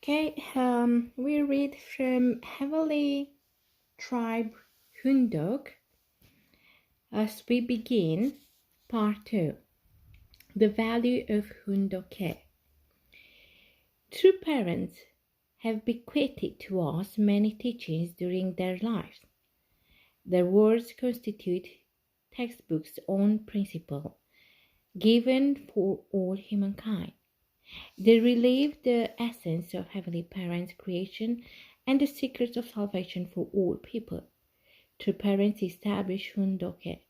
We read from Heavenly Tribe Hoondok as we begin part 2, the value of Hoondok Hae. True parents have bequeathed to us many teachings during their lives. Their words constitute textbooks on principle, given for all humankind. They relieve the essence of Heavenly Parents' creation and the secrets of salvation for all people. True parents establish Hoondok Hae,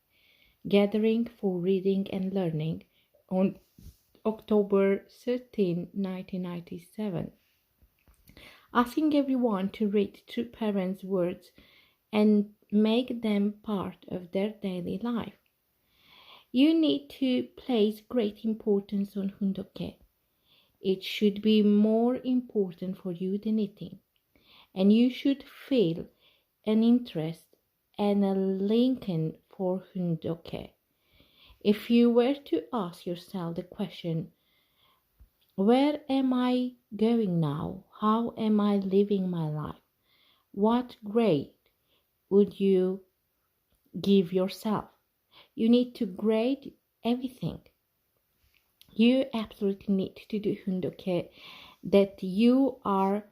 gathering for reading and learning on October 13, 1997, asking everyone to read True Parents' words and make them part of their daily life. You need to place great importance on Hoondok Hae. It should be more important for you than eating, and you should feel an interest and a liking for Hoondok Hae. If you were to ask yourself the question, where am I going now? How am I living my life? What grade would you give yourself? You need to grade everything. You absolutely need to do Hoondok Hae that you are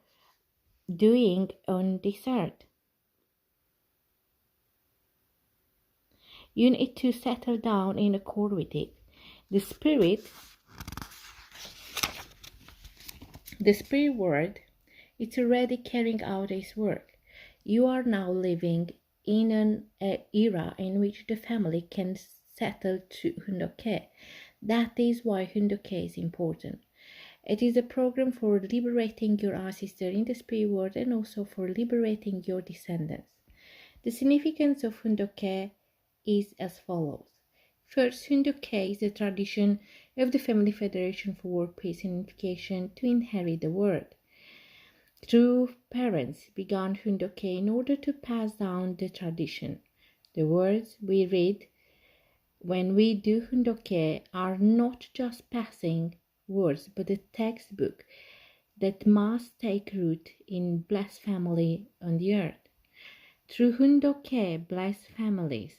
doing on this earth. You need to settle down in accord with it. The spirit world, it's already carrying out its work. You are now living in an era in which the family can settle to Hoondok Hae. That is why Hoondok Hae is important. It is a program for liberating your ancestor in the spirit world and also for liberating your descendants. The significance of Hoondok Hae is as follows. First, Hoondok Hae is a tradition of the Family Federation for World Peace and Unification to inherit the world. True parents began Hoondok Hae in order to pass down the tradition. The words we read when we do Hoondok Hae are not just passing words, but a textbook that must take root in blessed family on the earth. Through Hoondok Hae, blessed families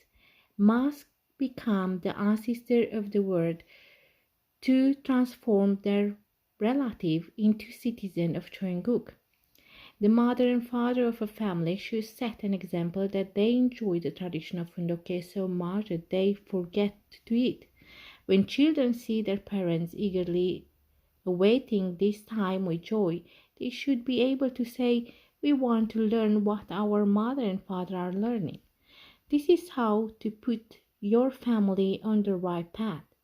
must become the ancestor of the world to transform their relative into citizen of Cheon. The mother and father of a family should set an example that they enjoy the tradition of Hoondok Hae so much that they forget to eat. When children see their parents eagerly awaiting this time with joy, they should be able to say, "We want to learn what our mother and father are learning." This is how to put your family on the right path.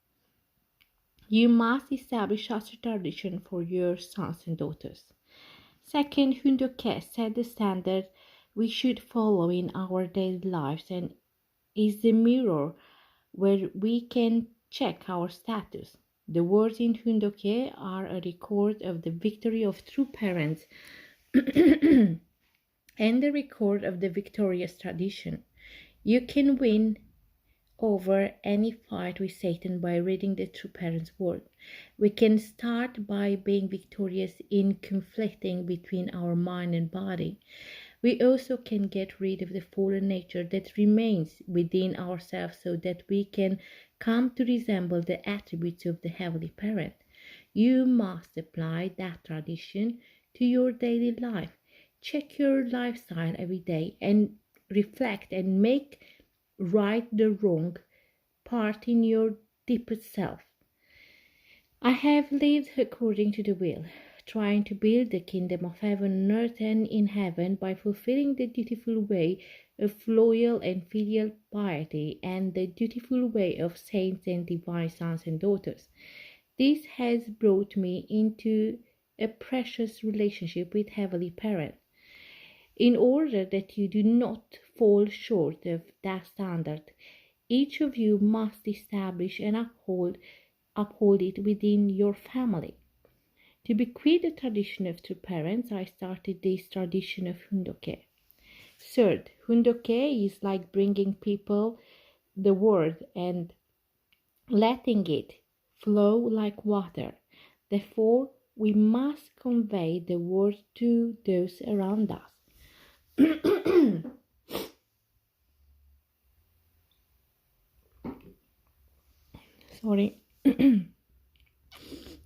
You must establish such a tradition for your sons and daughters. Second, Hoondok Hae set the standard we should follow in our daily lives and is the mirror where we can check our status. The words in Hoondok Hae are a record of the victory of true parents and the record of the victorious tradition. You can win over any fight with Satan by reading the true parents' word. We can start by being victorious in conflicting between our mind and body. We also can get rid of the fallen nature that remains within ourselves so that we can come to resemble the attributes of the Heavenly Parent. You must apply that tradition to your daily life. Check your lifestyle every day and reflect and make right the wrong part in your deepest self. I have lived according to the will, trying to build the kingdom of heaven on earth and in heaven by fulfilling the dutiful way of loyal and filial piety and the dutiful way of saints and divine sons and daughters. This has brought me into a precious relationship with Heavenly Parent. In order that you do not fall short of that standard, each of you must establish and uphold it within your family. To bequeath the tradition of true parents, I started this tradition of Hoondok Hae. Third, Hoondok Hae is like bringing people the word and letting it flow like water. Therefore, we must convey the word to those around us. Sorry.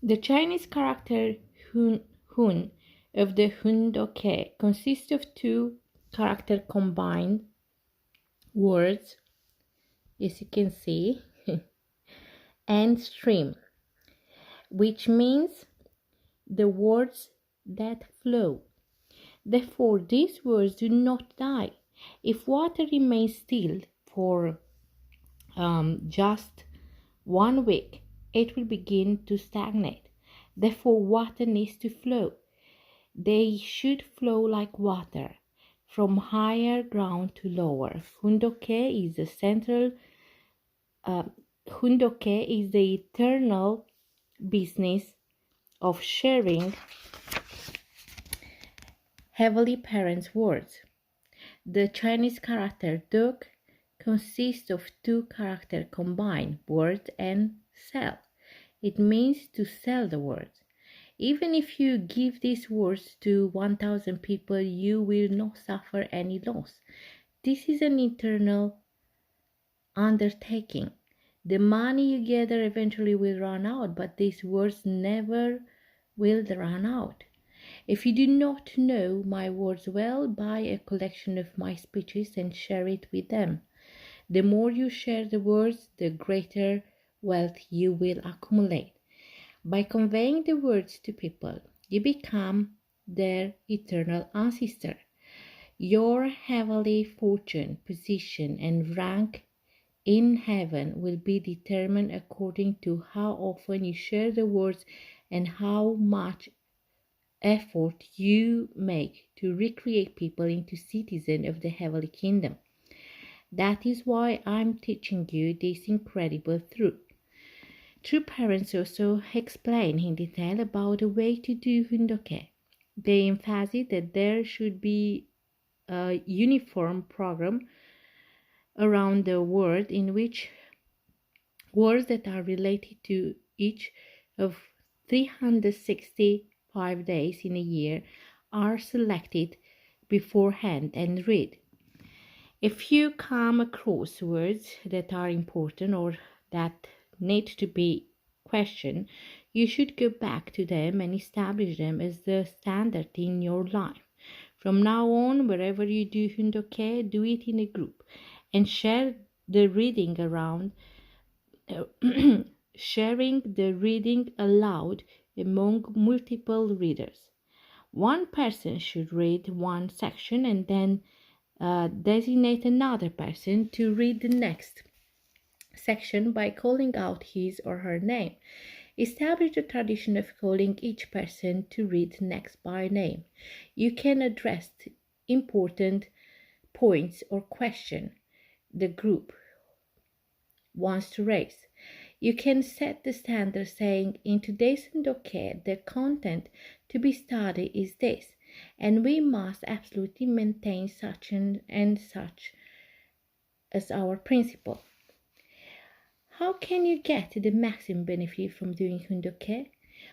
The Chinese character Hun of the Hoon Dok Hae consists of two character combined words, as you can see, and stream, which means the words that flow. Therefore, these words do not die. If water remains still for just 1 week, it will begin to stagnate. Therefore, water needs to flow. They should flow like water, from higher ground to lower. Hoondokhae is the central. Hoondokhae is the eternal business of sharing Heavenly Parents' words. The Chinese character Dok consists of two characters combined, word and sell. It means to sell the words. Even if you give these words to 1,000 people, you will not suffer any loss. This is an eternal undertaking. The money you gather eventually will run out, but these words never will run out. If you do not know my words well, buy a collection of my speeches and share it with them. The more you share the words, the greater wealth you will accumulate. By conveying the words to people, you become their eternal ancestor. Your heavenly fortune, position, and rank in heaven will be determined according to how often you share the words and how much effort you make to recreate people into citizens of the heavenly kingdom. That is why I'm teaching you this incredible truth. True parents also explain in detail about the way to do Hoondokhae. They emphasize that there should be a uniform program around the world in which words that are related to each of 365 days in a year are selected beforehand and read. If you come across words that are important or that need to be questioned, you should go back to them and establish them as the standard in your life. From now on, wherever you do Hoondokhae, do it in a group and share the reading around, sharing the reading aloud among multiple readers. One person should read one section and then designate another person to read the next section by calling out his or her name. Establish the tradition of calling each person to read next by name. You can address important points or question the group wants to raise. You can set the standard saying, in today's Hoondokhae, the content to be studied is this, and we must absolutely maintain such and such as our principle. How can you get the maximum benefit from doing Hoondokhae?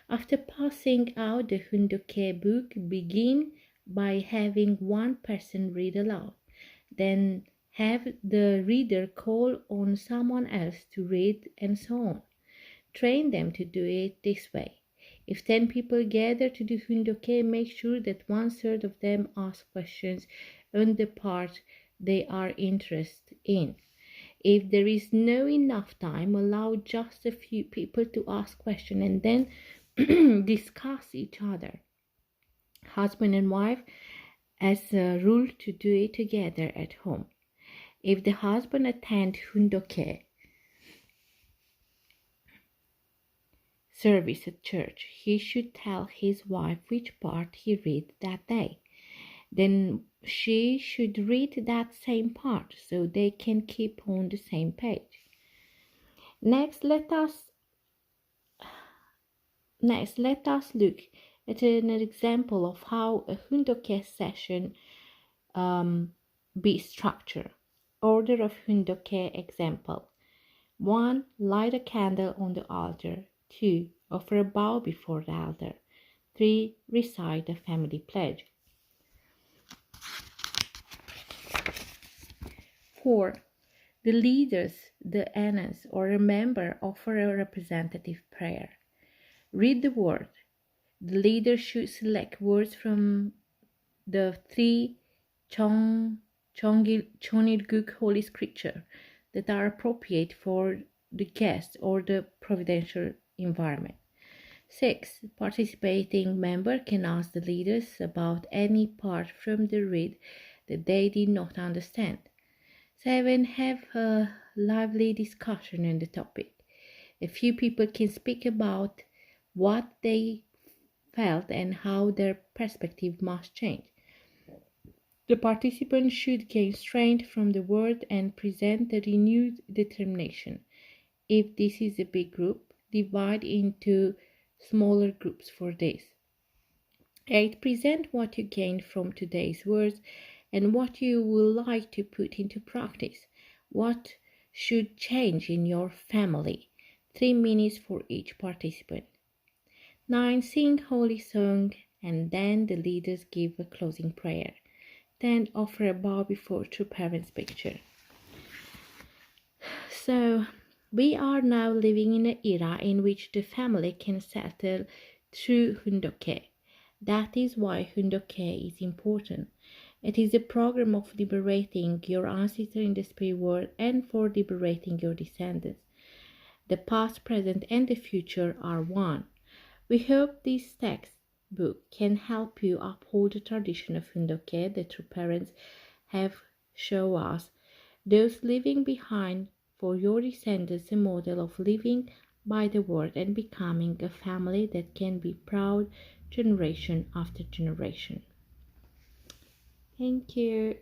After passing out the Hoondokhae book, begin by having one person read aloud. Then have the reader call on someone else to read, and so on. Train them to do it this way. If 10 people gather to do Hoondokhae, make sure that 1/3 of them ask questions on the part they are interested in. If there is no enough time, allow just a few people to ask questions and then discuss each other. Husband and wife, as a rule, to do it together at home. If the husband attends Hoondokhae service at church, he should tell his wife which part he read that day. Then she should read that same part so they can keep on the same page. Next, let us look at an example of how a Hoondokhae session be structured. Order of Hoondokhae example. 1. Light a candle on the altar. 2. Offer a bow before the altar. 3. Recite the family pledge. 4. The leaders, the Anas, or a member offer a representative prayer. Read the word. The leader should select words from the 3 Chonilguk Holy Scripture that are appropriate for the guest or the providential environment. 6. Participating member can ask the leaders about any part from the read that they did not understand. 7. Have a lively discussion on the topic. A few people can speak about what they felt and how their perspective must change. The participants should gain strength from the word and present a renewed determination. If this is a big group, divide into smaller groups for this. 8. Present what you gained from today's words and what you would like to put into practice. What should change in your family? 3 minutes for each participant. 9. Sing holy song and then the leaders give a closing prayer. 10. Offer a bow before two parents' picture. So, we are now living in an era in which the family can settle through Hoondokhae. That is why Hoondokhae is important. It is a program of liberating your ancestors in the spirit world and for liberating your descendants. The past, present, and the future are one. We hope this textbook can help you uphold the tradition of Hoondokhae that your parents have shown us, thus leaving behind for your descendants a model of living by the word and becoming a family that can be proud generation after generation. Thank you.